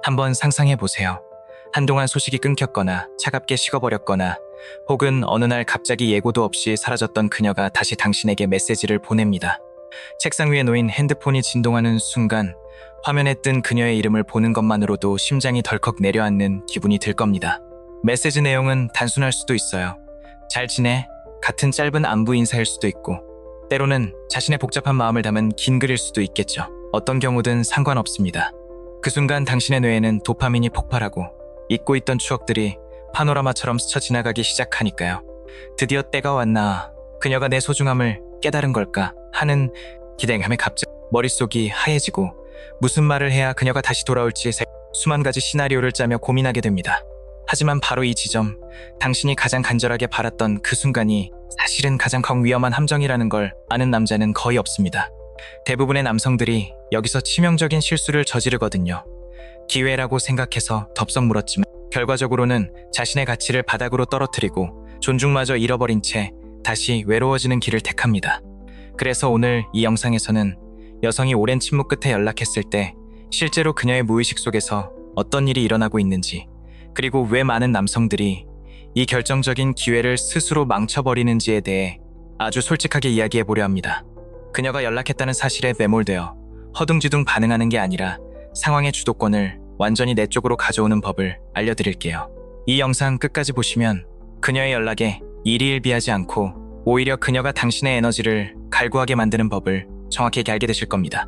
한번 상상해 보세요. 한동안 소식이 끊겼거나 차갑게 식어버렸거나 혹은 어느 날 갑자기 예고도 없이 사라졌던 그녀가 다시 당신에게 메시지를 보냅니다. 책상 위에 놓인 핸드폰이 진동하는 순간 화면에 뜬 그녀의 이름을 보는 것만으로도 심장이 덜컥 내려앉는 기분이 들 겁니다. 메시지 내용은 단순할 수도 있어요. 잘 지내? 같은 짧은 안부 인사일 수도 있고, 때로는 자신의 복잡한 마음을 담은 긴 글일 수도 있겠죠. 어떤 경우든 상관없습니다. 그 순간 당신의 뇌에는 도파민이 폭발하고 잊고 있던 추억들이 파노라마처럼 스쳐 지나가기 시작하니까요. 드디어 때가 왔나, 그녀가 내 소중함을 깨달은 걸까 하는 기대감에 갑자기 머릿속이 하얘지고 무슨 말을 해야 그녀가 다시 돌아올지 수만 가지 시나리오를 짜며 고민하게 됩니다. 하지만 바로 이 지점, 당신이 가장 간절하게 바랐던 그 순간이 사실은 가장 위험한 함정이라는 걸 아는 남자는 거의 없습니다. 대부분의 남성들이 여기서 치명적인 실수를 저지르거든요. 기회라고 생각해서 덥석 물었지만 결과적으로는 자신의 가치를 바닥으로 떨어뜨리고 존중마저 잃어버린 채 다시 외로워지는 길을 택합니다. 그래서 오늘 이 영상에서는 여성이 오랜 침묵 끝에 연락했을 때 실제로 그녀의 무의식 속에서 어떤 일이 일어나고 있는지, 그리고 왜 많은 남성들이 이 결정적인 기회를 스스로 망쳐버리는지에 대해 아주 솔직하게 이야기해보려 합니다. 그녀가 연락했다는 사실에 매몰되어 허둥지둥 반응하는 게 아니라 상황의 주도권을 완전히 내 쪽으로 가져오는 법을 알려드릴게요. 이 영상 끝까지 보시면 그녀의 연락에 일희일비하지 않고 오히려 그녀가 당신의 에너지를 갈구하게 만드는 법을 정확히 알게 되실 겁니다.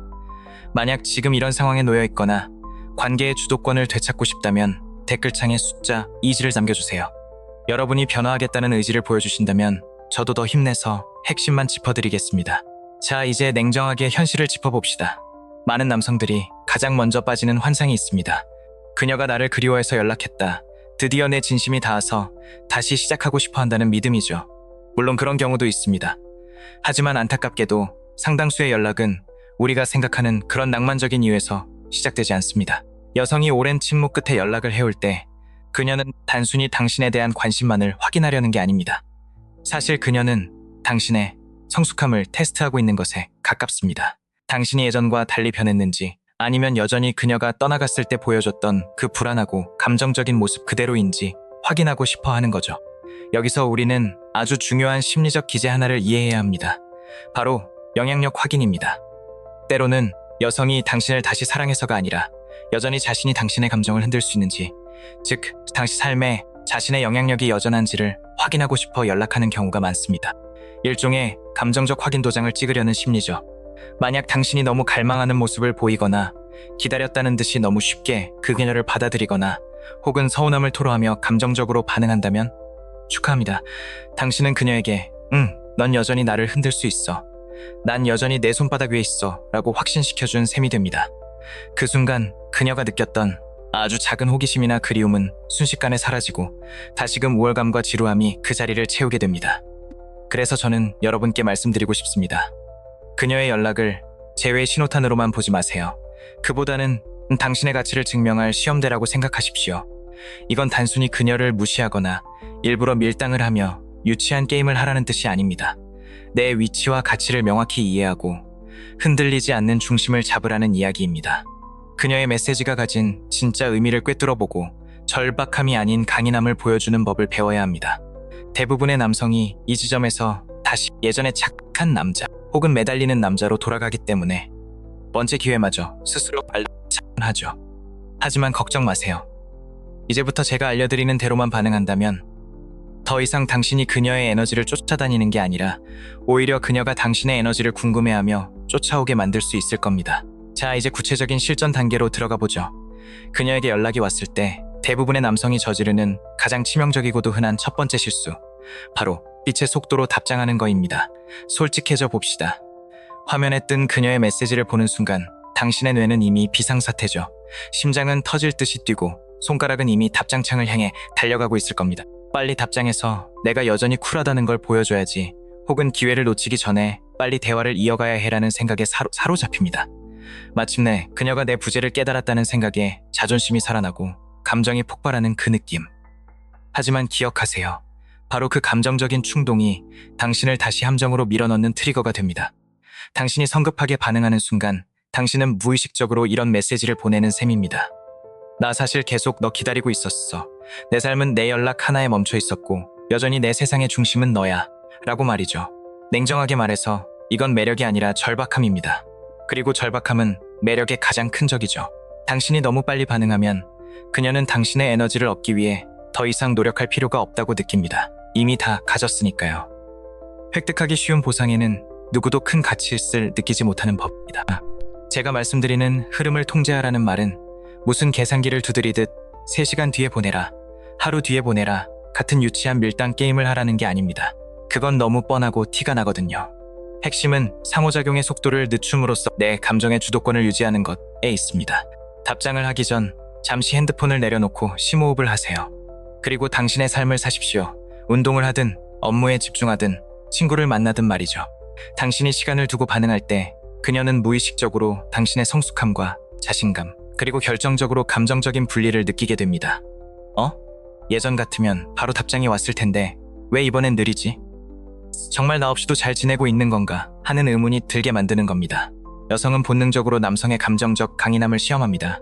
만약 지금 이런 상황에 놓여 있거나 관계의 주도권을 되찾고 싶다면 댓글창에 숫자 2를 남겨주세요. 여러분이 변화하겠다는 의지를 보여주신다면 저도 더 힘내서 핵심만 짚어드리겠습니다. 자, 이제 냉정하게 현실을 짚어봅시다. 많은 남성들이 가장 먼저 빠지는 환상이 있습니다. 그녀가 나를 그리워해서 연락했다. 드디어 내 진심이 닿아서 다시 시작하고 싶어 한다는 믿음이죠. 물론 그런 경우도 있습니다. 하지만 안타깝게도 상당수의 연락은 우리가 생각하는 그런 낭만적인 이유에서 시작되지 않습니다. 여성이 오랜 침묵 끝에 연락을 해올 때 그녀는 단순히 당신에 대한 관심만을 확인하려는 게 아닙니다. 사실 그녀는 당신의 성숙함을 테스트하고 있는 것에 가깝습니다. 당신이 예전과 달리 변했는지, 아니면 여전히 그녀가 떠나갔을 때 보여줬던 그 불안하고 감정적인 모습 그대로인지 확인하고 싶어 하는 거죠. 여기서 우리는 아주 중요한 심리적 기제 하나를 이해해야 합니다. 바로 영향력 확인입니다. 때로는 여성이 당신을 다시 사랑해서가 아니라 여전히 자신이 당신의 감정을 흔들 수 있는지, 즉 당시 삶에 자신의 영향력이 여전한지를 확인하고 싶어 연락하는 경우가 많습니다. 일종의 감정적 확인 도장을 찍으려는 심리죠. 만약 당신이 너무 갈망하는 모습을 보이거나 기다렸다는 듯이 너무 쉽게 그 그녀를 받아들이거나 혹은 서운함을 토로하며 감정적으로 반응한다면 축하합니다. 당신은 그녀에게 넌 여전히 나를 흔들 수 있어. 난 여전히 내 손바닥 위에 있어 라고 확신시켜준 셈이 됩니다. 그 순간 그녀가 느꼈던 아주 작은 호기심이나 그리움은 순식간에 사라지고 다시금 우월감과 지루함이 그 자리를 채우게 됩니다. 그래서 저는 여러분께 말씀드리고 싶습니다. 그녀의 연락을 제외 신호탄으로만 보지 마세요. 그보다는 당신의 가치를 증명할 시험대라고 생각하십시오. 이건 단순히 그녀를 무시하거나 일부러 밀당을 하며 유치한 게임을 하라는 뜻이 아닙니다. 내 위치와 가치를 명확히 이해하고 흔들리지 않는 중심을 잡으라는 이야기입니다. 그녀의 메시지가 가진 진짜 의미를 꿰뚫어보고 절박함이 아닌 강인함을 보여주는 법을 배워야 합니다. 대부분의 남성이 이 지점에서 다시 예전의 착한 남자 혹은 매달리는 남자로 돌아가기 때문에 번째 기회마저 스스로 발견하죠. 하지만 걱정 마세요. 이제부터 제가 알려드리는 대로만 반응한다면 더 이상 당신이 그녀의 에너지를 쫓아다니는 게 아니라 오히려 그녀가 당신의 에너지를 궁금해하며 쫓아오게 만들 수 있을 겁니다. 자, 이제 구체적인 실전 단계로 들어가 보죠. 그녀에게 연락이 왔을 때 대부분의 남성이 저지르는 가장 치명적이고도 흔한 첫 번째 실수, 바로 빛의 속도로 답장하는 거입니다. 솔직해져 봅시다. 화면에 뜬 그녀의 메시지를 보는 순간 당신의 뇌는 이미 비상사태죠. 심장은 터질 듯이 뛰고 손가락은 이미 답장창을 향해 달려가고 있을 겁니다. 빨리 답장해서 내가 여전히 쿨하다는 걸 보여줘야지, 혹은 기회를 놓치기 전에 빨리 대화를 이어가야 해라는 생각에 사로잡힙니다. 마침내 그녀가 내 부재를 깨달았다는 생각에 자존심이 살아나고 감정이 폭발하는 그 느낌. 하지만 기억하세요. 바로 그 감정적인 충동이 당신을 다시 함정으로 밀어넣는 트리거가 됩니다. 당신이 성급하게 반응하는 순간 당신은 무의식적으로 이런 메시지를 보내는 셈입니다. 나 사실 계속 너 기다리고 있었어. 내 삶은 내 연락 하나에 멈춰 있었고 여전히 내 세상의 중심은 너야. 라고 말이죠. 냉정하게 말해서 이건 매력이 아니라 절박함입니다. 그리고 절박함은 매력의 가장 큰 적이죠. 당신이 너무 빨리 반응하면 그녀는 당신의 에너지를 얻기 위해 더 이상 노력할 필요가 없다고 느낍니다. 이미 다 가졌으니까요. 획득하기 쉬운 보상에는 누구도 큰 가치를 느끼지 못하는 법입니다. 제가 말씀드리는 흐름을 통제하라는 말은 무슨 계산기를 두드리듯 3시간 뒤에 보내라, 하루 뒤에 보내라 같은 유치한 밀당 게임을 하라는 게 아닙니다. 그건 너무 뻔하고 티가 나거든요. 핵심은 상호작용의 속도를 늦춤으로써 내 감정의 주도권을 유지하는 것에 있습니다. 답장을 하기 전 잠시 핸드폰을 내려놓고 심호흡을 하세요. 그리고 당신의 삶을 사십시오. 운동을 하든 업무에 집중하든 친구를 만나든 말이죠. 당신이 시간을 두고 반응할 때 그녀는 무의식적으로 당신의 성숙함과 자신감, 그리고 결정적으로 감정적인 분리를 느끼게 됩니다. 예전 같으면 바로 답장이 왔을 텐데 왜 이번엔 느리지? 정말 나 없이도 잘 지내고 있는 건가 하는 의문이 들게 만드는 겁니다. 여성은 본능적으로 남성의 감정적 강인함을 시험합니다.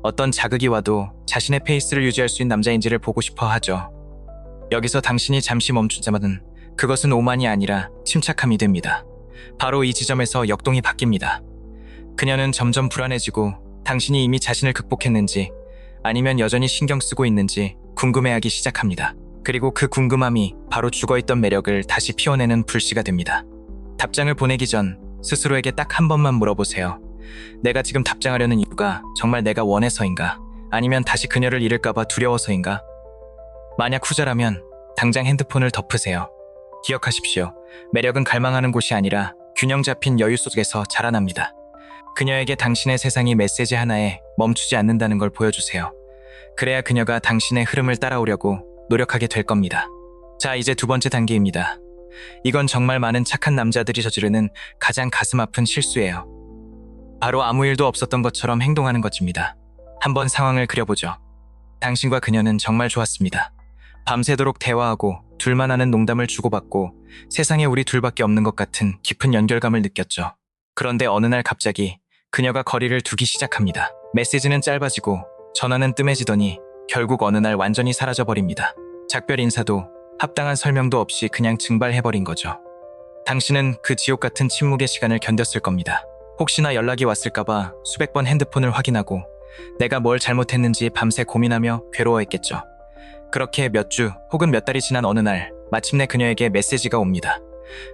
어떤 자극이 와도 자신의 페이스를 유지할 수 있는 남자인지를 보고 싶어 하죠. 여기서 당신이 잠시 멈추자마는 그것은 오만이 아니라 침착함이 됩니다. 바로 이 지점에서 역동이 바뀝니다. 그녀는 점점 불안해지고 당신이 이미 자신을 극복했는지 아니면 여전히 신경 쓰고 있는지 궁금해하기 시작합니다. 그리고 그 궁금함이 바로 죽어있던 매력을 다시 피워내는 불씨가 됩니다. 답장을 보내기 전 스스로에게 딱 한 번만 물어보세요. 내가 지금 답장하려는 이유가 정말 내가 원해서인가? 아니면 다시 그녀를 잃을까봐 두려워서인가? 만약 후자라면 당장 핸드폰을 덮으세요. 기억하십시오. 매력은 갈망하는 곳이 아니라 균형 잡힌 여유 속에서 자라납니다. 그녀에게 당신의 세상이 메시지 하나에 멈추지 않는다는 걸 보여주세요. 그래야 그녀가 당신의 흐름을 따라오려고 노력하게 될 겁니다. 자, 이제 2번째 단계입니다. 이건 정말 많은 착한 남자들이 저지르는 가장 가슴 아픈 실수예요. 바로 아무 일도 없었던 것처럼 행동하는 것입니다. 한번 상황을 그려보죠. 당신과 그녀는 정말 좋았습니다. 밤새도록 대화하고 둘만 아는 농담을 주고받고 세상에 우리 둘밖에 없는 것 같은 깊은 연결감을 느꼈죠. 그런데 어느 날 갑자기 그녀가 거리를 두기 시작합니다. 메시지는 짧아지고 전화는 뜸해지더니 결국 어느 날 완전히 사라져버립니다. 작별 인사도 합당한 설명도 없이 그냥 증발해버린 거죠. 당신은 그 지옥 같은 침묵의 시간을 견뎠을 겁니다. 혹시나 연락이 왔을까봐 수백 번 핸드폰을 확인하고 내가 뭘 잘못했는지 밤새 고민하며 괴로워했겠죠. 그렇게 몇 주 혹은 몇 달이 지난 어느 날 마침내 그녀에게 메시지가 옵니다.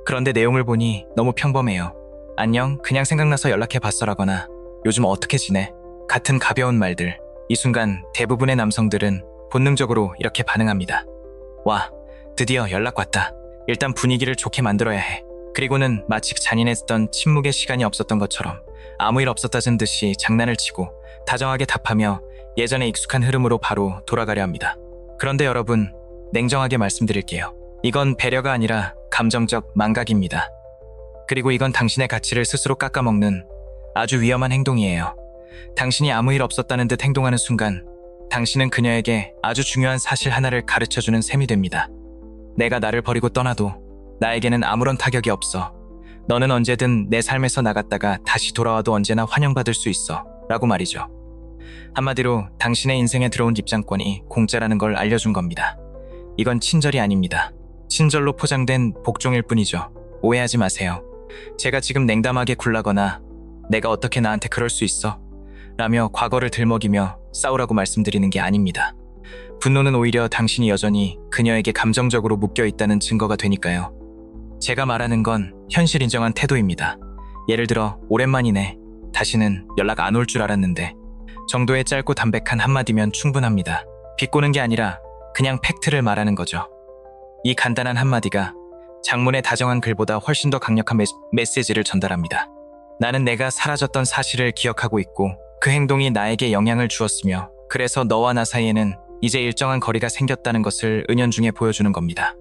그런데 내용을 보니 너무 평범해요. 안녕, 그냥 생각나서 연락해봤어라거나 요즘 어떻게 지내? 같은 가벼운 말들. 이 순간 대부분의 남성들은 본능적으로 이렇게 반응합니다. 와, 드디어 연락 왔다. 일단 분위기를 좋게 만들어야 해. 그리고는 마치 잔인했던 침묵의 시간이 없었던 것처럼 아무 일 없었다는 듯이 장난을 치고 다정하게 답하며 예전의 익숙한 흐름으로 바로 돌아가려 합니다. 그런데 여러분, 냉정하게 말씀드릴게요. 이건 배려가 아니라 감정적 망각입니다. 그리고 이건 당신의 가치를 스스로 깎아먹는 아주 위험한 행동이에요. 당신이 아무 일 없었다는 듯 행동하는 순간 당신은 그녀에게 아주 중요한 사실 하나를 가르쳐주는 셈이 됩니다. 내가 나를 버리고 떠나도 나에게는 아무런 타격이 없어. 너는 언제든 내 삶에서 나갔다가 다시 돌아와도 언제나 환영받을 수 있어. 라고 말이죠. 한마디로 당신의 인생에 들어온 입장권이 공짜라는 걸 알려준 겁니다. 이건 친절이 아닙니다. 친절로 포장된 복종일 뿐이죠. 오해하지 마세요. 제가 지금 냉담하게 굴라거나 내가 어떻게 나한테 그럴 수 있어? 라며 과거를 들먹이며 싸우라고 말씀드리는 게 아닙니다. 분노는 오히려 당신이 여전히 그녀에게 감정적으로 묶여있다는 증거가 되니까요. 제가 말하는 건 현실 인정한 태도입니다. 예를 들어 오랜만이네. 다시는 연락 안 올 줄 알았는데 정도의 짧고 담백한 한마디면 충분합니다. 비꼬는 게 아니라 그냥 팩트를 말하는 거죠. 이 간단한 한마디가 장문의 다정한 글보다 훨씬 더 강력한 메시지를 전달합니다. 나는 내가 사라졌던 사실을 기억하고 있고 그 행동이 나에게 영향을 주었으며 그래서 너와 나 사이에는 이제 일정한 거리가 생겼다는 것을 은연중에 보여주는 겁니다.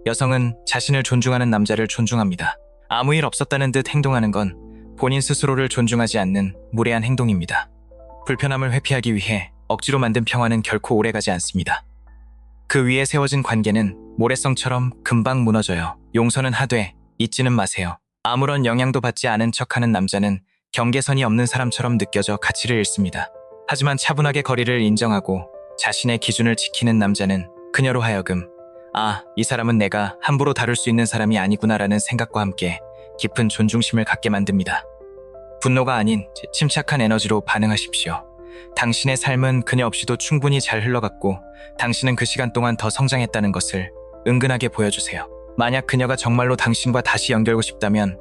여성은 자신을 존중하는 남자를 존중합니다. 아무 일 없었다는 듯 행동하는 건 본인 스스로를 존중하지 않는 무례한 행동입니다. 불편함을 회피하기 위해 억지로 만든 평화는 결코 오래가지 않습니다. 그 위에 세워진 관계는 모래성처럼 금방 무너져요. 용서는 하되 잊지는 마세요. 아무런 영향도 받지 않은 척하는 남자는 경계선이 없는 사람처럼 느껴져 가치를 잃습니다. 하지만 차분하게 거리를 인정하고 자신의 기준을 지키는 남자는 그녀로 하여금 아, 이 사람은 내가 함부로 다룰 수 있는 사람이 아니구나라는 생각과 함께 깊은 존중심을 갖게 만듭니다. 분노가 아닌 침착한 에너지로 반응하십시오. 당신의 삶은 그녀 없이도 충분히 잘 흘러갔고 당신은 그 시간 동안 더 성장했다는 것을 은근하게 보여주세요. 만약 그녀가 정말로 당신과 다시 연결하고 싶다면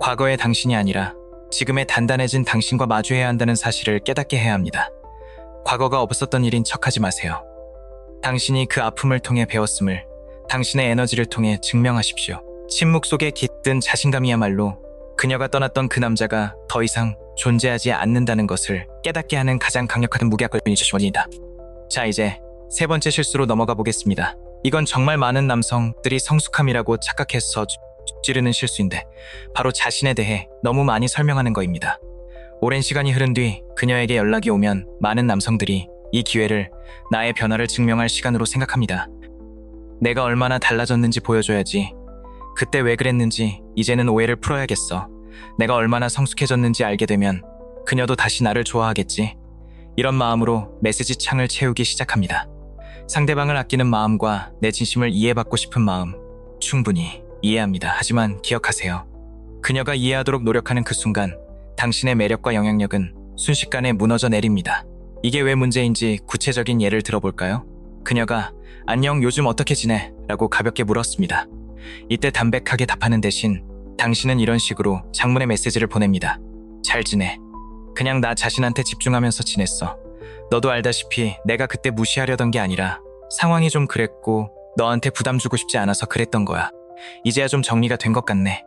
과거의 당신이 아니라 지금의 단단해진 당신과 마주해야 한다는 사실을 깨닫게 해야 합니다. 과거가 없었던 일인 척하지 마세요. 당신이 그 아픔을 통해 배웠음을 당신의 에너지를 통해 증명하십시오. 침묵 속에 깃든 자신감이야말로 그녀가 떠났던 그 남자가 더 이상 존재하지 않는다는 것을 깨닫게 하는 가장 강력한 무기약물이십니다. 자, 이제 세 번째 실수로 넘어가 보겠습니다. 이건 정말 많은 남성들이 성숙함이라고 착각해서 찌르는 실수인데 바로 자신에 대해 너무 많이 설명하는 거입니다. 오랜 시간이 흐른 뒤 그녀에게 연락이 오면 많은 남성들이 이 기회를 나의 변화를 증명할 시간으로 생각합니다. 내가 얼마나 달라졌는지 보여줘야지. 그때 왜 그랬는지 이제는 오해를 풀어야겠어. 내가 얼마나 성숙해졌는지 알게 되면 그녀도 다시 나를 좋아하겠지. 이런 마음으로 메시지 창을 채우기 시작합니다. 상대방을 아끼는 마음과 내 진심을 이해받고 싶은 마음 충분히 이해합니다. 하지만 기억하세요. 그녀가 이해하도록 노력하는 그 순간 당신의 매력과 영향력은 순식간에 무너져 내립니다. 이게 왜 문제인지 구체적인 예를 들어볼까요? 그녀가 안녕 요즘 어떻게 지내? 라고 가볍게 물었습니다. 이때 담백하게 답하는 대신 당신은 이런 식으로 장문의 메시지를 보냅니다. 잘 지내. 그냥 나 자신한테 집중하면서 지냈어. 너도 알다시피 내가 그때 무시하려던 게 아니라 상황이 좀 그랬고 너한테 부담 주고 싶지 않아서 그랬던 거야. 이제야 좀 정리가 된 것 같네.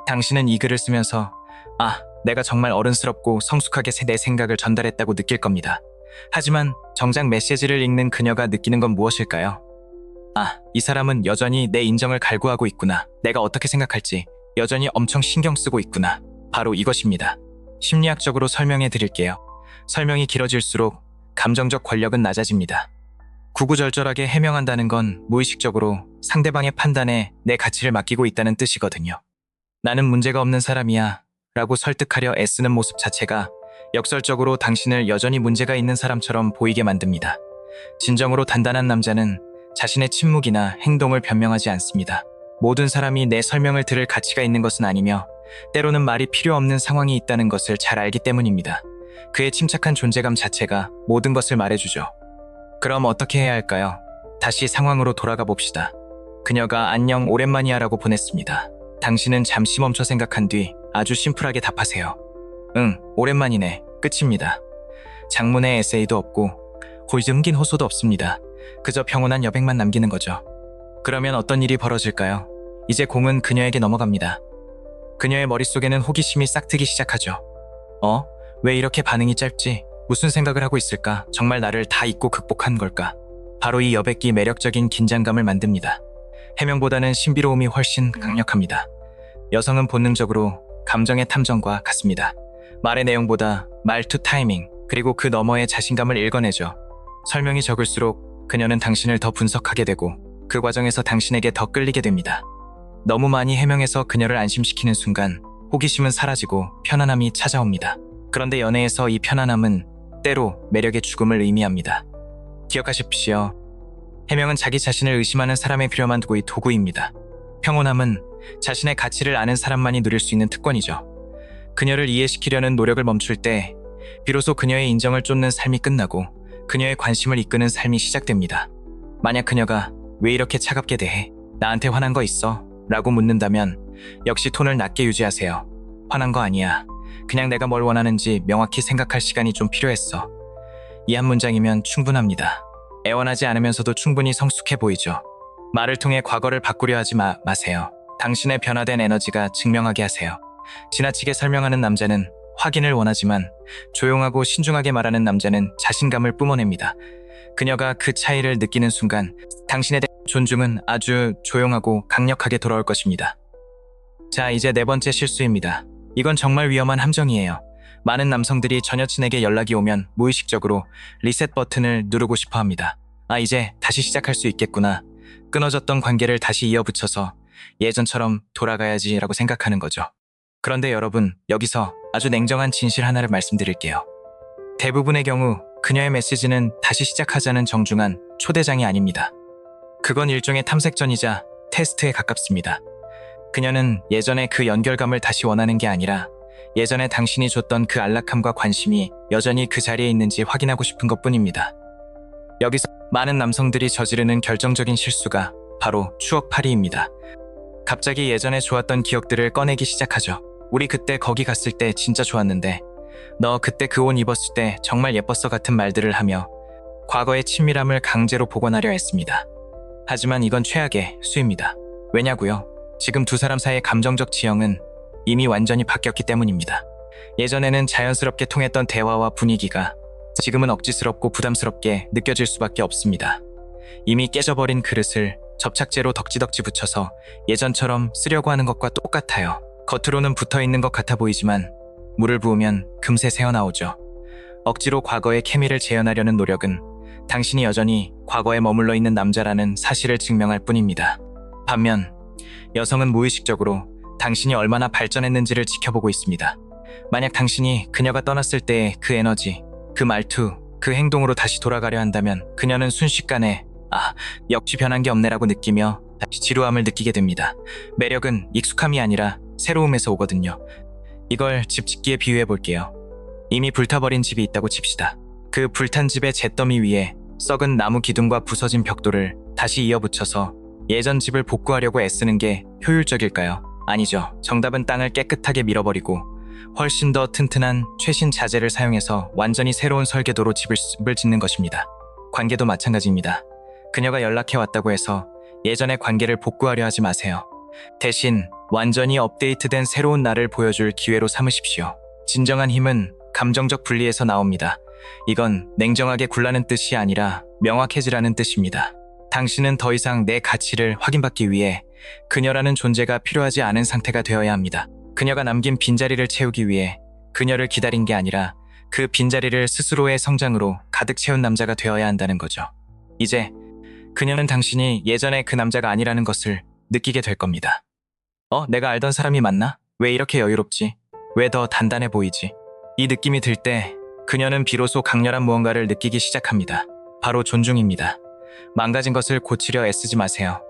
당신은 이 글을 쓰면서 아, 내가 정말 어른스럽고 성숙하게 내 생각을 전달했다고 느낄 겁니다. 하지만 정작 메시지를 읽는 그녀가 느끼는 건 무엇일까요? 아, 이 사람은 여전히 내 인정을 갈구하고 있구나. 내가 어떻게 생각할지 여전히 엄청 신경 쓰고 있구나. 바로 이것입니다. 심리학적으로 설명해 드릴게요. 설명이 길어질수록 감정적 권력은 낮아집니다. 구구절절하게 해명한다는 건 무의식적으로 상대방의 판단에 내 가치를 맡기고 있다는 뜻이거든요. 나는 문제가 없는 사람이야 라고 설득하려 애쓰는 모습 자체가 역설적으로 당신을 여전히 문제가 있는 사람처럼 보이게 만듭니다. 진정으로 단단한 남자는 자신의 침묵이나 행동을 변명하지 않습니다. 모든 사람이 내 설명을 들을 가치가 있는 것은 아니며 때로는 말이 필요 없는 상황이 있다는 것을 잘 알기 때문입니다. 그의 침착한 존재감 자체가 모든 것을 말해주죠. 그럼 어떻게 해야 할까요? 다시 상황으로 돌아가 봅시다. 그녀가 안녕 오랜만이야 라고 보냈습니다. 당신은 잠시 멈춰 생각한 뒤 아주 심플하게 답하세요. 응, 오랜만이네. 끝입니다. 장문의 에세이도 없고 긴 호소도 없습니다. 그저 평온한 여백만 남기는 거죠. 그러면 어떤 일이 벌어질까요? 이제 공은 그녀에게 넘어갑니다. 그녀의 머릿속에는 호기심이 싹트기 시작하죠. 왜 이렇게 반응이 짧지? 무슨 생각을 하고 있을까? 정말 나를 다 잊고 극복한 걸까? 바로 이 여백기 매력적인 긴장감을 만듭니다. 해명보다는 신비로움이 훨씬 강력합니다. 여성은 본능적으로 감정의 탐정과 같습니다. 말의 내용보다 말투 타이밍, 그리고 그 너머의 자신감을 읽어내죠. 설명이 적을수록 그녀는 당신을 더 분석하게 되고 그 과정에서 당신에게 더 끌리게 됩니다. 너무 많이 해명해서 그녀를 안심시키는 순간 호기심은 사라지고 편안함이 찾아옵니다. 그런데 연애에서 이 편안함은 때로 매력의 죽음을 의미합니다. 기억하십시오. 해명은 자기 자신을 의심하는 사람의 필요만 두고 도구입니다. 평온함은 자신의 가치를 아는 사람만이 누릴 수 있는 특권이죠. 그녀를 이해시키려는 노력을 멈출 때 비로소 그녀의 인정을 쫓는 삶이 끝나고 그녀의 관심을 이끄는 삶이 시작됩니다. 만약 그녀가 왜 이렇게 차갑게 대해? 나한테 화난 거 있어? 라고 묻는다면 역시 톤을 낮게 유지하세요. 화난 거 아니야. 그냥 내가 뭘 원하는지 명확히 생각할 시간이 좀 필요했어. 이 한 문장이면 충분합니다. 애원하지 않으면서도 충분히 성숙해 보이죠. 말을 통해 과거를 바꾸려 하지 마세요. 당신의 변화된 에너지가 증명하게 하세요. 지나치게 설명하는 남자는 확인을 원하지만 조용하고 신중하게 말하는 남자는 자신감을 뿜어냅니다. 그녀가 그 차이를 느끼는 순간 당신에 대한 존중은 아주 조용하고 강력하게 돌아올 것입니다. 자, 이제 네 번째 실수입니다. 이건 정말 위험한 함정이에요. 많은 남성들이 전 여친에게 연락이 오면 무의식적으로 리셋 버튼을 누르고 싶어 합니다. 아, 이제 다시 시작할 수 있겠구나. 끊어졌던 관계를 다시 이어붙여서 예전처럼 돌아가야지 라고 생각하는 거죠. 그런데 여러분, 여기서 아주 냉정한 진실 하나를 말씀드릴게요. 대부분의 경우 그녀의 메시지는 다시 시작하자는 정중한 초대장이 아닙니다. 그건 일종의 탐색전이자 테스트에 가깝습니다. 그녀는 예전의 그 연결감을 다시 원하는 게 아니라 예전에 당신이 줬던 그 안락함과 관심이 여전히 그 자리에 있는지 확인하고 싶은 것뿐입니다. 여기서 많은 남성들이 저지르는 결정적인 실수가 바로 추억팔이입니다. 갑자기 예전에 좋았던 기억들을 꺼내기 시작하죠. 우리 그때 거기 갔을 때 진짜 좋았는데, 너 그때 그 옷 입었을 때 정말 예뻤어 같은 말들을 하며 과거의 친밀함을 강제로 복원하려 했습니다. 하지만 이건 최악의 수입니다. 왜냐고요? 지금 두 사람 사이의 감정적 지형은 이미 완전히 바뀌었기 때문입니다. 예전에는 자연스럽게 통했던 대화와 분위기가 지금은 억지스럽고 부담스럽게 느껴질 수밖에 없습니다. 이미 깨져버린 그릇을 접착제로 덕지덕지 붙여서 예전처럼 쓰려고 하는 것과 똑같아요. 겉으로는 붙어있는 것 같아 보이지만 물을 부으면 금세 새어나오죠. 억지로 과거의 케미를 재현하려는 노력은 당신이 여전히 과거에 머물러 있는 남자라는 사실을 증명할 뿐입니다. 반면 여성은 무의식적으로 당신이 얼마나 발전했는지를 지켜보고 있습니다. 만약 당신이 그녀가 떠났을 때의 그 에너지, 그 말투, 그 행동으로 다시 돌아가려 한다면 그녀는 순식간에 역시 변한 게 없네라고 느끼며 다시 지루함을 느끼게 됩니다. 매력은 익숙함이 아니라 새로움에서 오거든요. 이걸 집 짓기에 비유해 볼게요. 이미 불타버린 집이 있다고 칩시다. 그 불탄 집의 잿더미 위에 썩은 나무 기둥과 부서진 벽돌을 다시 이어붙여서 예전 집을 복구하려고 애쓰는 게 효율적일까요? 아니죠. 정답은 땅을 깨끗하게 밀어버리고 훨씬 더 튼튼한 최신 자재를 사용해서 완전히 새로운 설계도로 집을 짓는 것입니다. 관계도 마찬가지입니다. 그녀가 연락해왔다고 해서 예전의 관계를 복구하려 하지 마세요. 대신 완전히 업데이트된 새로운 나를 보여줄 기회로 삼으십시오. 진정한 힘은 감정적 분리에서 나옵니다. 이건 냉정하게 굴라는 뜻이 아니라 명확해지라는 뜻입니다. 당신은 더 이상 내 가치를 확인받기 위해 그녀라는 존재가 필요하지 않은 상태가 되어야 합니다. 그녀가 남긴 빈자리를 채우기 위해 그녀를 기다린 게 아니라 그 빈자리를 스스로의 성장으로 가득 채운 남자가 되어야 한다는 거죠. 이제 그녀는 당신이 예전의 그 남자가 아니라는 것을 느끼게 될 겁니다. 내가 알던 사람이 맞나? 왜 이렇게 여유롭지? 왜 더 단단해 보이지? 이 느낌이 들 때 그녀는 비로소 강렬한 무언가를 느끼기 시작합니다. 바로 존중입니다. 망가진 것을 고치려 애쓰지 마세요.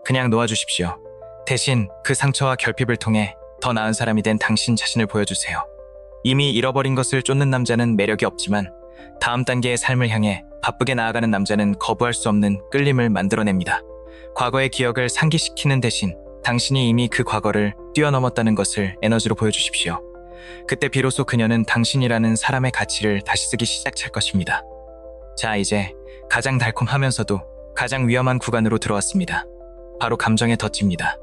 그냥 놓아주십시오. 대신 그 상처와 결핍을 통해 더 나은 사람이 된 당신 자신을 보여주세요. 이미 잃어버린 것을 쫓는 남자는 매력이 없지만 다음 단계의 삶을 향해 바쁘게 나아가는 남자는 거부할 수 없는 끌림을 만들어냅니다. 과거의 기억을 상기시키는 대신 당신이 이미 그 과거를 뛰어넘었다는 것을 에너지로 보여주십시오. 그때 비로소 그녀는 당신이라는 사람의 가치를 다시 쓰기 시작할 것입니다. 자, 이제 가장 달콤하면서도 가장 위험한 구간으로 들어왔습니다. 바로 감정의 덫입니다.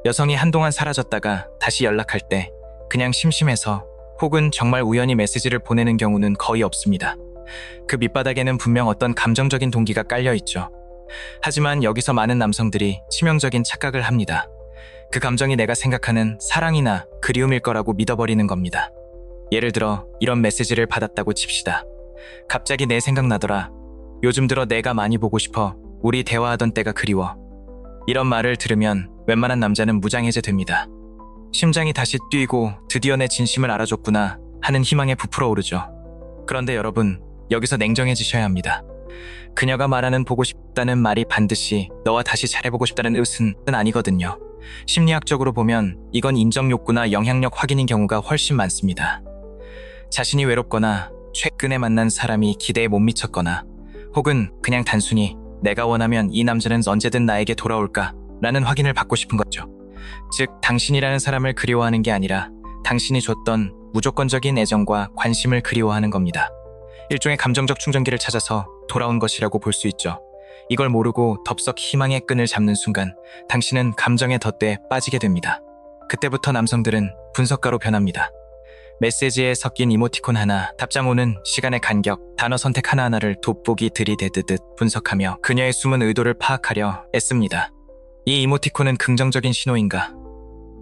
여성이 한동안 사라졌다가 다시 연락할 때 그냥 심심해서 혹은 정말 우연히 메시지를 보내는 경우는 거의 없습니다. 그 밑바닥에는 분명 어떤 감정적인 동기가 깔려 있죠. 하지만 여기서 많은 남성들이 치명적인 착각을 합니다. 그 감정이 내가 생각하는 사랑이나 그리움일 거라고 믿어버리는 겁니다. 예를 들어 이런 메시지를 받았다고 칩시다. 갑자기 내 생각나더라. 요즘 들어 내가 많이 보고 싶어. 우리 대화하던 때가 그리워. 이런 말을 들으면 웬만한 남자는 무장해제됩니다. 심장이 다시 뛰고 드디어 내 진심을 알아줬구나 하는 희망에 부풀어 오르죠. 그런데 여러분, 여기서 냉정해지셔야 합니다. 그녀가 말하는 보고 싶다는 말이 반드시 너와 다시 잘해보고 싶다는 뜻은 아니거든요. 심리학적으로 보면 이건 인정 욕구나 영향력 확인인 경우가 훨씬 많습니다. 자신이 외롭거나 최근에 만난 사람이 기대에 못 미쳤거나 혹은 그냥 단순히 내가 원하면 이 남자는 언제든 나에게 돌아올까 라는 확인을 받고 싶은 거죠. 즉, 당신이라는 사람을 그리워하는 게 아니라 당신이 줬던 무조건적인 애정과 관심을 그리워하는 겁니다. 일종의 감정적 충전기를 찾아서 돌아온 것이라고 볼 수 있죠. 이걸 모르고 덥석 희망의 끈을 잡는 순간 당신은 감정의 덫에 빠지게 됩니다. 그때부터 남성들은 분석가로 변합니다. 메시지에 섞인 이모티콘 하나, 답장 오는 시간의 간격, 단어 선택 하나하나를 돋보기 들이대듯 분석하며 그녀의 숨은 의도를 파악하려 애씁니다. 이 이모티콘은 긍정적인 신호인가?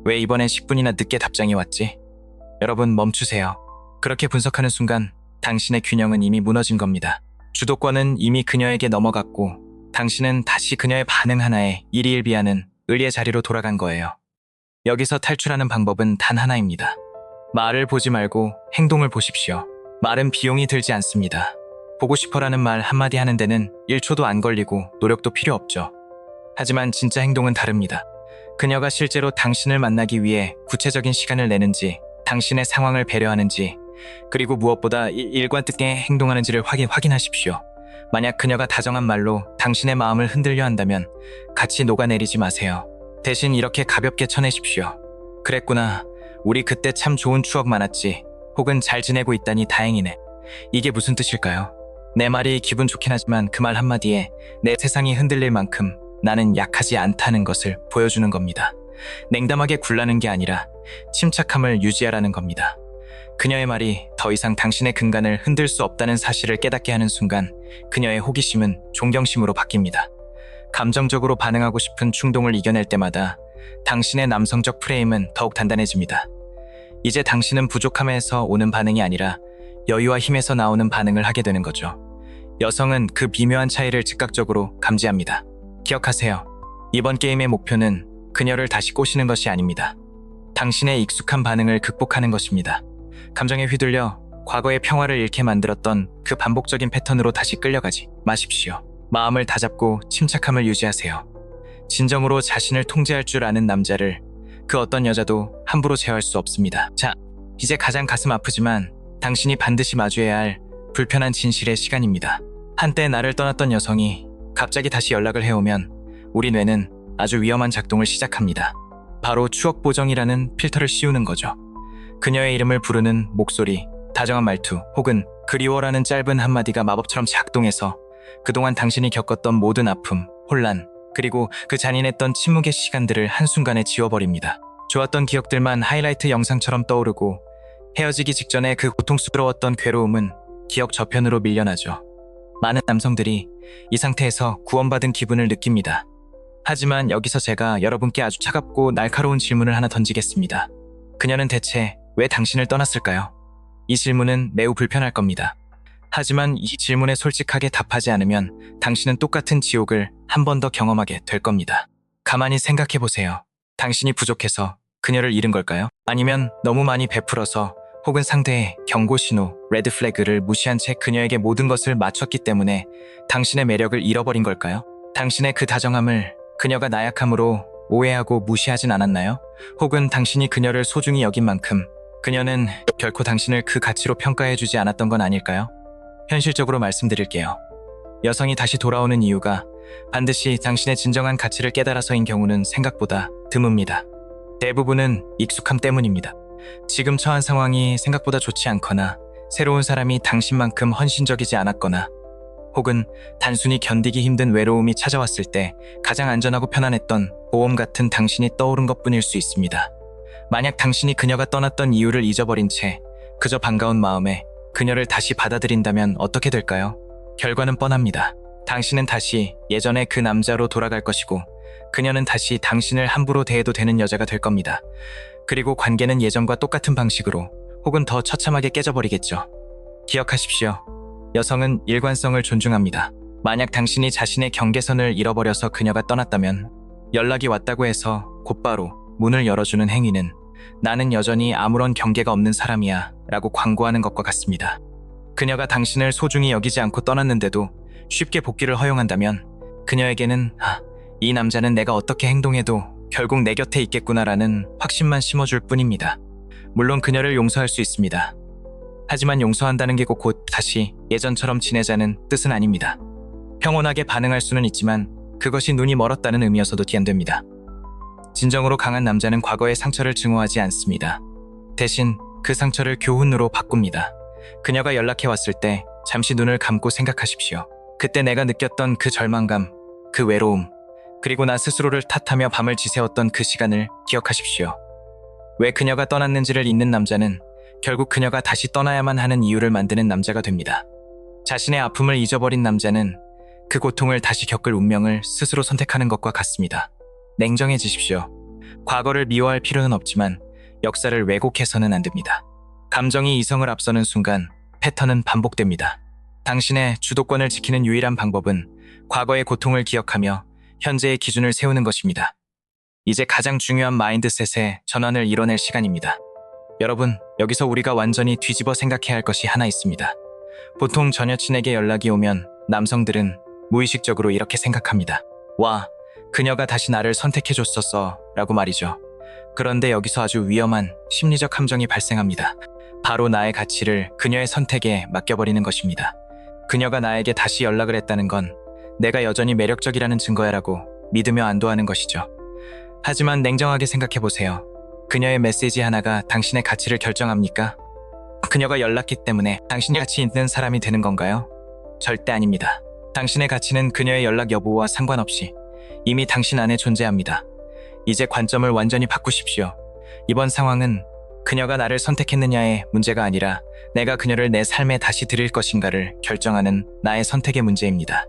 왜 이번엔 10분이나 늦게 답장이 왔지? 여러분, 멈추세요. 그렇게 분석하는 순간 당신의 균형은 이미 무너진 겁니다. 주도권은 이미 그녀에게 넘어갔고 당신은 다시 그녀의 반응 하나에 일희일비하는 의리의 자리로 돌아간 거예요. 여기서 탈출하는 방법은 단 하나입니다. 말을 보지 말고 행동을 보십시오. 말은 비용이 들지 않습니다. 보고 싶어라는 말 한마디 하는 데는 1초도 안 걸리고 노력도 필요 없죠. 하지만 진짜 행동은 다릅니다. 그녀가 실제로 당신을 만나기 위해 구체적인 시간을 내는지, 당신의 상황을 배려하는지, 그리고 무엇보다 일관되게 행동하는지를 확인하십시오. 만약 그녀가 다정한 말로 당신의 마음을 흔들려 한다면 같이 녹아내리지 마세요. 대신 이렇게 가볍게 쳐내십시오. 그랬구나. 우리 그때 참 좋은 추억 많았지. 혹은 잘 지내고 있다니 다행이네. 이게 무슨 뜻일까요? 내 말이 기분 좋긴 하지만 그 말 한마디에 내 세상이 흔들릴 만큼 나는 약하지 않다는 것을 보여주는 겁니다. 냉담하게 굴라는 게 아니라 침착함을 유지하라는 겁니다. 그녀의 말이 더 이상 당신의 근간을 흔들 수 없다는 사실을 깨닫게 하는 순간 그녀의 호기심은 존경심으로 바뀝니다. 감정적으로 반응하고 싶은 충동을 이겨낼 때마다 당신의 남성적 프레임은 더욱 단단해집니다. 이제 당신은 부족함에서 오는 반응이 아니라 여유와 힘에서 나오는 반응을 하게 되는 거죠. 여성은 그 미묘한 차이를 즉각적으로 감지합니다. 기억하세요. 이번 게임의 목표는 그녀를 다시 꼬시는 것이 아닙니다. 당신의 익숙한 반응을 극복하는 것입니다. 감정에 휘둘려 과거의 평화를 잃게 만들었던 그 반복적인 패턴으로 다시 끌려가지 마십시오. 마음을 다잡고 침착함을 유지하세요. 진정으로 자신을 통제할 줄 아는 남자를 그 어떤 여자도 함부로 제어할 수 없습니다. 자, 이제 가장 가슴 아프지만 당신이 반드시 마주해야 할 불편한 진실의 시간입니다. 한때 나를 떠났던 여성이 갑자기 다시 연락을 해오면 우리 뇌는 아주 위험한 작동을 시작합니다. 바로 추억 보정이라는 필터를 씌우는 거죠. 그녀의 이름을 부르는 목소리, 다정한 말투, 혹은 그리워라는 짧은 한마디가 마법처럼 작동해서 그동안 당신이 겪었던 모든 아픔, 혼란, 그리고 그 잔인했던 침묵의 시간들을 한순간에 지워버립니다. 좋았던 기억들만 하이라이트 영상처럼 떠오르고 헤어지기 직전에 그 고통스러웠던 괴로움은 기억 저편으로 밀려나죠. 많은 남성들이 이 상태에서 구원받은 기분을 느낍니다. 하지만 여기서 제가 여러분께 아주 차갑고 날카로운 질문을 하나 던지겠습니다. 그녀는 대체 왜 당신을 떠났을까요? 이 질문은 매우 불편할 겁니다. 하지만 이 질문에 솔직하게 답하지 않으면 당신은 똑같은 지옥을 한 번 더 경험하게 될 겁니다. 가만히 생각해 보세요. 당신이 부족해서 그녀를 잃은 걸까요? 아니면 너무 많이 베풀어서 혹은 상대의 경고 신호, 레드 플래그를 무시한 채 그녀에게 모든 것을 맞췄기 때문에 당신의 매력을 잃어버린 걸까요? 당신의 그 다정함을 그녀가 나약함으로 오해하고 무시하진 않았나요? 혹은 당신이 그녀를 소중히 여긴 만큼 그녀는 결코 당신을 그 가치로 평가해주지 않았던 건 아닐까요? 현실적으로 말씀드릴게요. 여성이 다시 돌아오는 이유가 반드시 당신의 진정한 가치를 깨달아서인 경우는 생각보다 드뭅니다. 대부분은 익숙함 때문입니다. 지금 처한 상황이 생각보다 좋지 않거나 새로운 사람이 당신만큼 헌신적이지 않았거나 혹은 단순히 견디기 힘든 외로움이 찾아왔을 때 가장 안전하고 편안했던 보험 같은 당신이 떠오른 것뿐일 수 있습니다. 만약 당신이 그녀가 떠났던 이유를 잊어버린 채 그저 반가운 마음에 그녀를 다시 받아들인다면 어떻게 될까요? 결과는 뻔합니다. 당신은 다시 예전의 그 남자로 돌아갈 것이고 그녀는 다시 당신을 함부로 대해도 되는 여자가 될 겁니다. 그리고 관계는 예전과 똑같은 방식으로 혹은 더 처참하게 깨져버리겠죠. 기억하십시오. 여성은 일관성을 존중합니다. 만약 당신이 자신의 경계선을 잃어버려서 그녀가 떠났다면 연락이 왔다고 해서 곧바로 문을 열어주는 행위는 나는 여전히 아무런 경계가 없는 사람이야 라고 광고하는 것과 같습니다. 그녀가 당신을 소중히 여기지 않고 떠났는데도 쉽게 복귀를 허용한다면 그녀에게는 이 남자는 내가 어떻게 행동해도 결국 내 곁에 있겠구나라는 확신만 심어줄 뿐입니다. 물론 그녀를 용서할 수 있습니다. 하지만 용서한다는 게 곧 다시 예전처럼 지내자는 뜻은 아닙니다. 평온하게 반응할 수는 있지만 그것이 눈이 멀었다는 의미여서도 안 됩니다. 진정으로 강한 남자는 과거의 상처를 증오하지 않습니다. 대신 그 상처를 교훈으로 바꿉니다. 그녀가 연락해 왔을 때 잠시 눈을 감고 생각하십시오. 그때 내가 느꼈던 그 절망감, 그 외로움, 그리고 나 스스로를 탓하며 밤을 지새웠던 그 시간을 기억하십시오. 왜 그녀가 떠났는지를 잊는 남자는 결국 그녀가 다시 떠나야만 하는 이유를 만드는 남자가 됩니다. 자신의 아픔을 잊어버린 남자는 그 고통을 다시 겪을 운명을 스스로 선택하는 것과 같습니다. 냉정해지십시오. 과거를 미워할 필요는 없지만 역사를 왜곡해서는 안 됩니다. 감정이 이성을 앞서는 순간 패턴은 반복됩니다. 당신의 주도권을 지키는 유일한 방법은 과거의 고통을 기억하며 현재의 기준을 세우는 것입니다. 이제 가장 중요한 마인드셋의 전환을 이뤄낼 시간입니다. 여러분, 여기서 우리가 완전히 뒤집어 생각해야 할 것이 하나 있습니다. 보통 전 여친에게 연락이 오면 남성들은 무의식적으로 이렇게 생각합니다. 와, 그녀가 다시 나를 선택해줬었어 라고 말이죠. 그런데 여기서 아주 위험한 심리적 함정이 발생합니다. 바로 나의 가치를 그녀의 선택에 맡겨버리는 것입니다. 그녀가 나에게 다시 연락을 했다는 건 내가 여전히 매력적이라는 증거야라고 믿으며 안도하는 것이죠. 하지만 냉정하게 생각해보세요. 그녀의 메시지 하나가 당신의 가치를 결정합니까? 그녀가 연락했기 때문에 당신이 가치 있는 사람이 되는 건가요? 절대 아닙니다. 당신의 가치는 그녀의 연락 여부와 상관없이 이미 당신 안에 존재합니다. 이제 관점을 완전히 바꾸십시오. 이번 상황은 그녀가 나를 선택했느냐의 문제가 아니라 내가 그녀를 내 삶에 다시 들일 것인가를 결정하는 나의 선택의 문제입니다.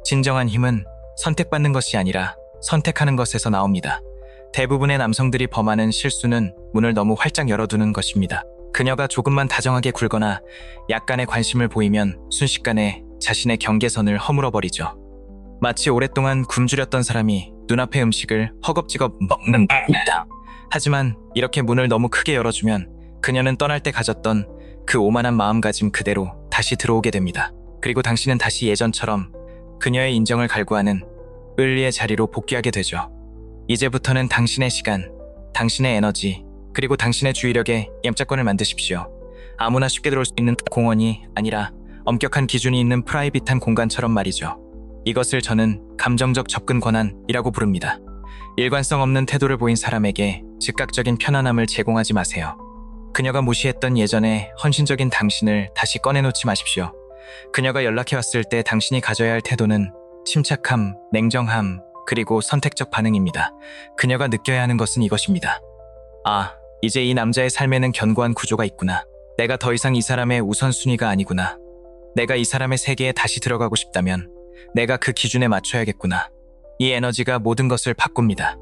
진정한 힘은 선택받는 것이 아니라 선택하는 것에서 나옵니다. 대부분의 남성들이 범하는 실수는 문을 너무 활짝 열어두는 것입니다. 그녀가 조금만 다정하게 굴거나 약간의 관심을 보이면 순식간에 자신의 경계선을 허물어버리죠. 마치 오랫동안 굶주렸던 사람이 눈앞의 음식을 허겁지겁 먹는 겁니다. 하지만 이렇게 문을 너무 크게 열어주면 그녀는 떠날 때 가졌던 그 오만한 마음가짐 그대로 다시 들어오게 됩니다. 그리고 당신은 다시 예전처럼 그녀의 인정을 갈구하는 을리의 자리로 복귀하게 되죠. 이제부터는 당신의 시간, 당신의 에너지, 그리고 당신의 주의력에 엠짝권을 만드십시오. 아무나 쉽게 들어올 수 있는 공원이 아니라 엄격한 기준이 있는 프라이빗한 공간처럼 말이죠. 이것을 저는 감정적 접근 권한이라고 부릅니다. 일관성 없는 태도를 보인 사람에게 즉각적인 편안함을 제공하지 마세요. 그녀가 무시했던 예전의 헌신적인 당신을 다시 꺼내놓지 마십시오. 그녀가 연락해왔을 때 당신이 가져야 할 태도는 침착함, 냉정함, 그리고 선택적 반응입니다. 그녀가 느껴야 하는 것은 이것입니다. 아, 이제 이 남자의 삶에는 견고한 구조가 있구나. 내가 더 이상 이 사람의 우선순위가 아니구나. 내가 이 사람의 세계에 다시 들어가고 싶다면 내가 그 기준에 맞춰야겠구나. 이 에너지가 모든 것을 바꿉니다.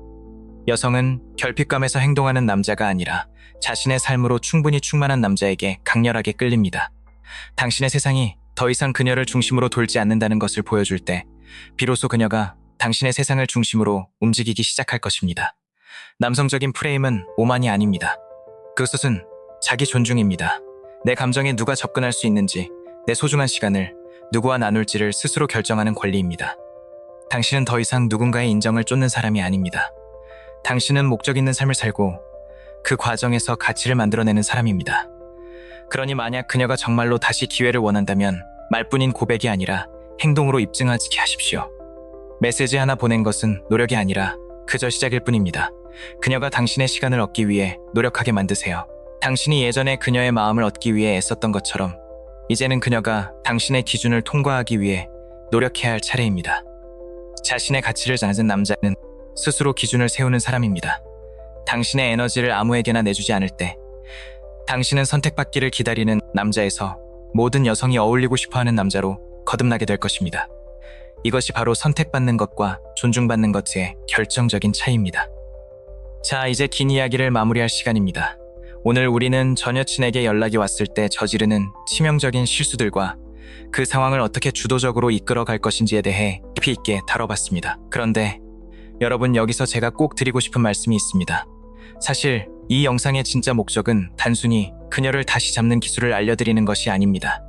여성은 결핍감에서 행동하는 남자가 아니라 자신의 삶으로 충분히 충만한 남자에게 강렬하게 끌립니다. 당신의 세상이 더 이상 그녀를 중심으로 돌지 않는다는 것을 보여줄 때 비로소 그녀가 당신의 세상을 중심으로 움직이기 시작할 것입니다. 남성적인 프레임은 오만이 아닙니다. 그것은 자기 존중입니다. 내 감정에 누가 접근할 수 있는지, 내 소중한 시간을 누구와 나눌지를 스스로 결정하는 권리입니다. 당신은 더 이상 누군가의 인정을 쫓는 사람이 아닙니다. 당신은 목적 있는 삶을 살고 그 과정에서 가치를 만들어내는 사람입니다. 그러니 만약 그녀가 정말로 다시 기회를 원한다면 말뿐인 고백이 아니라 행동으로 입증하게 하십시오. 메시지 하나 보낸 것은 노력이 아니라 그저 시작일 뿐입니다. 그녀가 당신의 시간을 얻기 위해 노력하게 만드세요. 당신이 예전에 그녀의 마음을 얻기 위해 애썼던 것처럼 이제는 그녀가 당신의 기준을 통과하기 위해 노력해야 할 차례입니다. 자신의 가치를 찾은 남자는 스스로 기준을 세우는 사람입니다. 당신의 에너지를 아무에게나 내주지 않을 때 당신은 선택받기를 기다리는 남자에서 모든 여성이 어울리고 싶어하는 남자로 거듭나게 될 것입니다. 이것이 바로 선택받는 것과 존중받는 것의 결정적인 차이입니다. 자, 이제 긴 이야기를 마무리할 시간입니다. 오늘 우리는 전 여친에게 연락이 왔을 때 저지르는 치명적인 실수들과 그 상황을 어떻게 주도적으로 이끌어갈 것인지에 대해 깊이 있게 다뤄봤습니다. 그런데 여러분, 여기서 제가 꼭 드리고 싶은 말씀이 있습니다. 사실 이 영상의 진짜 목적은 단순히 그녀를 다시 잡는 기술을 알려드리는 것이 아닙니다.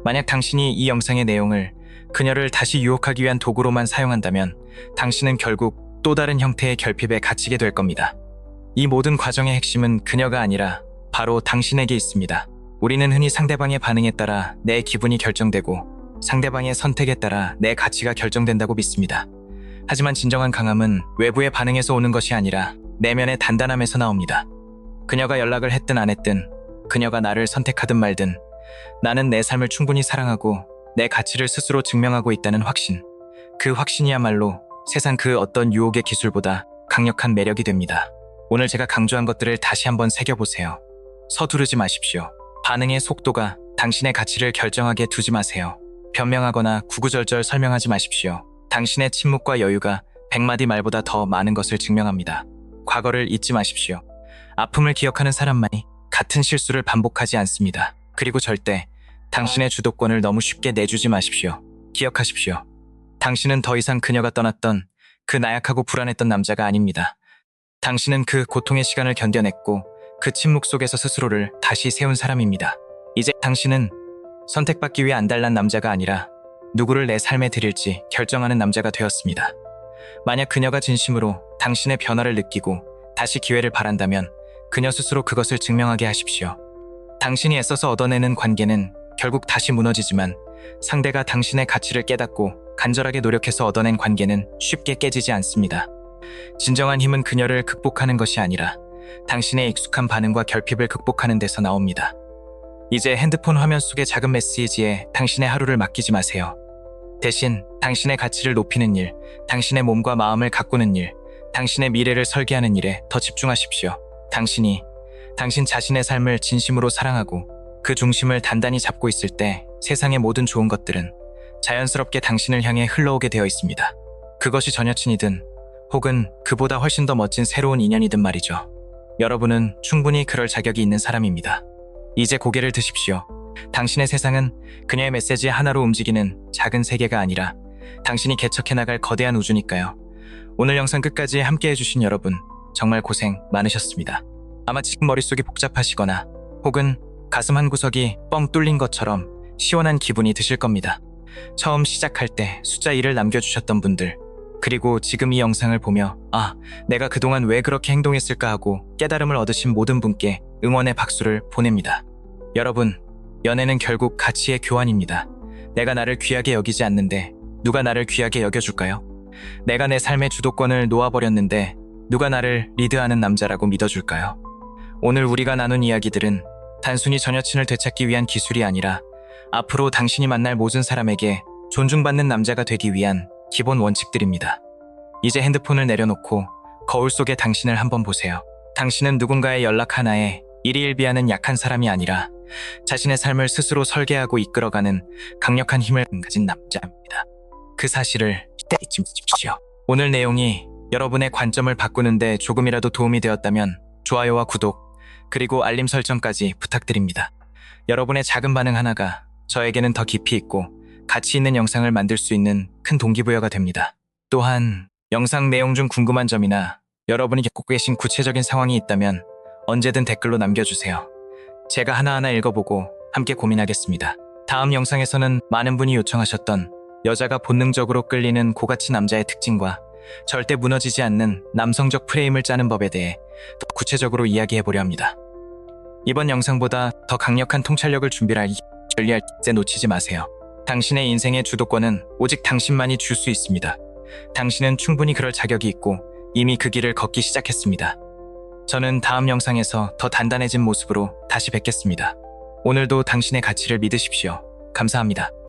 만약 당신이 이 영상의 내용을 그녀를 다시 유혹하기 위한 도구로만 사용한다면 당신은 결국 또 다른 형태의 결핍에 갇히게 될 겁니다. 이 모든 과정의 핵심은 그녀가 아니라 바로 당신에게 있습니다. 우리는 흔히 상대방의 반응에 따라 내 기분이 결정되고 상대방의 선택에 따라 내 가치가 결정된다고 믿습니다. 하지만 진정한 강함은 외부의 반응에서 오는 것이 아니라 내면의 단단함에서 나옵니다. 그녀가 연락을 했든 안 했든, 그녀가 나를 선택하든 말든, 나는 내 삶을 충분히 사랑하고 내 가치를 스스로 증명하고 있다는 확신. 그 확신이야말로 세상 그 어떤 유혹의 기술보다 강력한 매력이 됩니다. 오늘 제가 강조한 것들을 다시 한번 새겨보세요. 서두르지 마십시오. 반응의 속도가 당신의 가치를 결정하게 두지 마세요. 변명하거나 구구절절 설명하지 마십시오. 당신의 침묵과 여유가 100마디 말보다 더 많은 것을 증명합니다. 과거를 잊지 마십시오. 아픔을 기억하는 사람만이 같은 실수를 반복하지 않습니다. 그리고 절대 당신의 주도권을 너무 쉽게 내주지 마십시오. 기억하십시오. 당신은 더 이상 그녀가 떠났던 그 나약하고 불안했던 남자가 아닙니다. 당신은 그 고통의 시간을 견뎌냈고 그 침묵 속에서 스스로를 다시 세운 사람입니다. 이제 당신은 선택받기 위해 안달난 남자가 아니라 누구를 내 삶에 들일지 결정하는 남자가 되었습니다. 만약 그녀가 진심으로 당신의 변화를 느끼고 다시 기회를 바란다면 그녀 스스로 그것을 증명하게 하십시오. 당신이 애써서 얻어내는 관계는 결국 다시 무너지지만 상대가 당신의 가치를 깨닫고 간절하게 노력해서 얻어낸 관계는 쉽게 깨지지 않습니다. 진정한 힘은 그녀를 극복하는 것이 아니라 당신의 익숙한 반응과 결핍을 극복하는 데서 나옵니다. 이제 핸드폰 화면 속의 작은 메시지에 당신의 하루를 맡기지 마세요. 대신 당신의 가치를 높이는 일, 당신의 몸과 마음을 가꾸는 일, 당신의 미래를 설계하는 일에 더 집중하십시오. 당신이 당신 자신의 삶을 진심으로 사랑하고 그 중심을 단단히 잡고 있을 때 세상의 모든 좋은 것들은 자연스럽게 당신을 향해 흘러오게 되어 있습니다. 그것이 전 여친이든 혹은 그보다 훨씬 더 멋진 새로운 인연이든 말이죠. 여러분은 충분히 그럴 자격이 있는 사람입니다. 이제 고개를 드십시오. 당신의 세상은 그녀의 메시지 하나로 움직이는 작은 세계가 아니라 당신이 개척해 나갈 거대한 우주니까요. 오늘 영상 끝까지 함께 해주신 여러분 정말 고생 많으셨습니다. 아마 지금 머릿속이 복잡하시거나 혹은 가슴 한구석이 뻥 뚫린 것처럼 시원한 기분이 드실 겁니다. 처음 시작할 때 숫자 1을 남겨주셨던 분들, 그리고 지금 이 영상을 보며 내가 그동안 왜 그렇게 행동했을까 하고 깨달음을 얻으신 모든 분께 응원의 박수를 보냅니다. 여러분, 연애는 결국 가치의 교환입니다. 내가 나를 귀하게 여기지 않는데 누가 나를 귀하게 여겨줄까요? 내가 내 삶의 주도권을 놓아버렸는데 누가 나를 리드하는 남자라고 믿어줄까요? 오늘 우리가 나눈 이야기들은 단순히 전 여친을 되찾기 위한 기술이 아니라 앞으로 당신이 만날 모든 사람에게 존중받는 남자가 되기 위한 기본 원칙들입니다. 이제 핸드폰을 내려놓고 거울 속의 당신을 한번 보세요. 당신은 누군가의 연락 하나에 일희일비하는 약한 사람이 아니라 자신의 삶을 스스로 설계하고 이끌어가는 강력한 힘을 가진 남자입니다. 그 사실을 잊지 마십시오. 오늘 내용이 여러분의 관점을 바꾸는데 조금이라도 도움이 되었다면 좋아요와 구독, 그리고 알림 설정까지 부탁드립니다. 여러분의 작은 반응 하나가 저에게는 더 깊이 있고 가치 있는 영상을 만들 수 있는 큰 동기부여가 됩니다. 또한 영상 내용 중 궁금한 점이나 여러분이 겪고 계신 구체적인 상황이 있다면 언제든 댓글로 남겨주세요. 제가 하나하나 읽어보고 함께 고민하겠습니다. 다음 영상에서는 많은 분이 요청하셨던 여자가 본능적으로 끌리는 고가치 남자의 특징과 절대 무너지지 않는 남성적 프레임을 짜는 법에 대해 더 구체적으로 이야기해보려 합니다. 이번 영상보다 더 강력한 통찰력을 준비할 때 놓치지 마세요. 당신의 인생의 주도권은 오직 당신만이 줄 수 있습니다. 당신은 충분히 그럴 자격이 있고 이미 그 길을 걷기 시작했습니다. 저는 다음 영상에서 더 단단해진 모습으로 다시 뵙겠습니다. 오늘도 당신의 가치를 믿으십시오. 감사합니다.